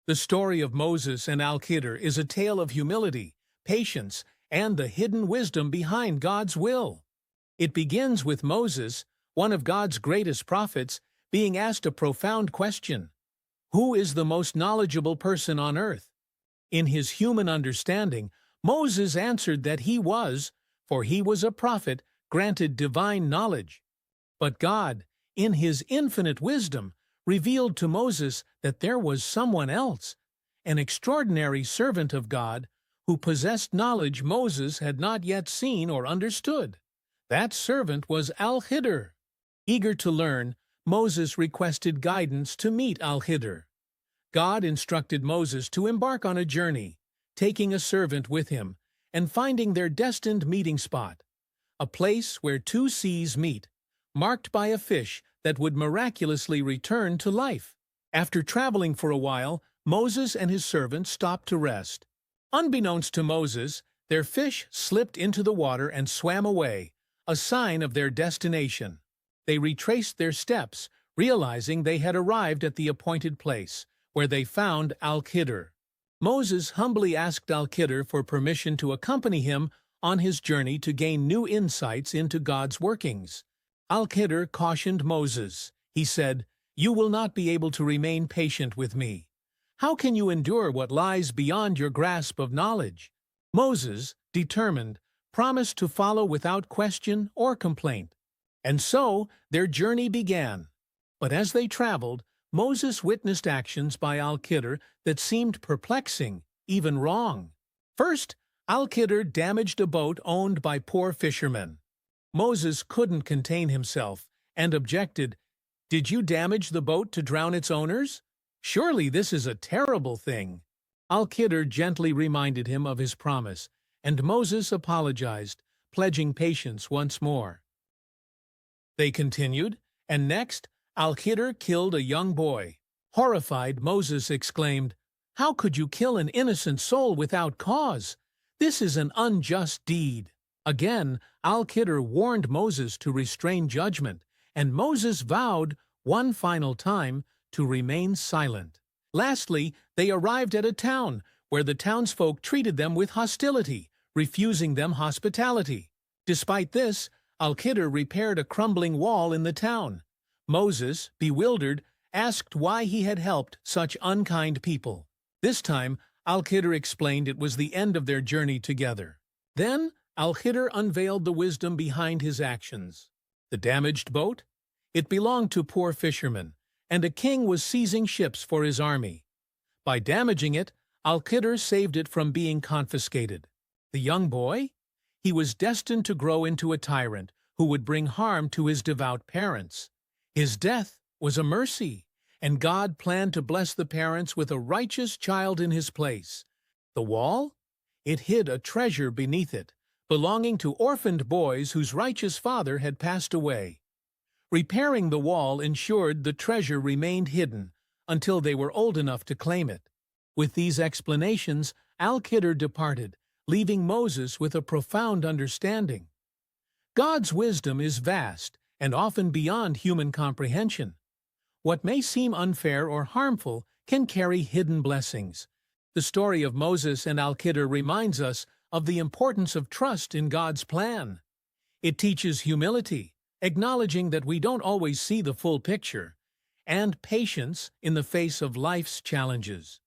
The story of Moses and Al-Khidr is a tale of humility, patience, and the hidden wisdom behind God's will. It begins with Moses, one of God's greatest prophets, being asked a profound question: who is the most knowledgeable person on earth? In his human understanding, Moses answered that he was, for he was a prophet, granted divine knowledge. But God, in his infinite wisdom, revealed to Moses that there was someone else, an extraordinary servant of God, who possessed knowledge Moses had not yet seen or understood. That servant was Al-Khidr. Eager to learn, Moses requested guidance to meet Al-Khidr. God instructed Moses to embark on a journey, taking a servant with him, and finding their destined meeting spot, a place where two seas meet, marked by a fish that would miraculously return to life. After traveling for a while, Moses and his servant stopped to rest. Unbeknownst to Moses, their fish slipped into the water and swam away, a sign of their destination. They retraced their steps, realizing they had arrived at the appointed place, where they found Al-Khidr. Moses humbly asked Al-Khidr for permission to accompany him on his journey to gain new insights into God's workings. Al-Khidr cautioned Moses. He said, "You will not be able to remain patient with me. How can you endure what lies beyond your grasp of knowledge?" Moses, determined, promised to follow without question or complaint. And so their journey began. But as they traveled, Moses witnessed actions by Al-Khidr that seemed perplexing, even wrong. First, Al-Khidr damaged a boat owned by poor fishermen. Moses couldn't contain himself and objected, "Did you damage the boat to drown its owners? Surely this is a terrible thing." Al-Khidr gently reminded him of his promise, and Moses apologized, pledging patience once more. They continued, and next, Al-Khidr killed a young boy. Horrified, Moses exclaimed, "How could you kill an innocent soul without cause? This is an unjust deed." Again, Al-Khidr warned Moses to restrain judgment, and Moses vowed, one final time, to remain silent. Lastly, they arrived at a town where the townsfolk treated them with hostility, refusing them hospitality. Despite this, Al-Khidr repaired a crumbling wall in the town. Moses, bewildered, asked why he had helped such unkind people. This time, Al-Khidr explained it was the end of their journey together. Then, Al-Khidr unveiled the wisdom behind his actions. The damaged boat? It belonged to poor fishermen, and a king was seizing ships for his army. By damaging it, Al-Khidr saved it from being confiscated. The young boy? He was destined to grow into a tyrant who would bring harm to his devout parents. His death was a mercy, and God planned to bless the parents with a righteous child in his place. The wall? It hid a treasure beneath it, belonging to orphaned boys whose righteous father had passed away. Repairing the wall ensured the treasure remained hidden until they were old enough to claim it. With these explanations, Al-Khidr departed, leaving Moses with a profound understanding. God's wisdom is vast and often beyond human comprehension. What may seem unfair or harmful can carry hidden blessings. The story of Moses and Al-Khidr reminds us of the importance of trust in God's plan. It teaches humility, acknowledging that we don't always see the full picture, and patience in the face of life's challenges.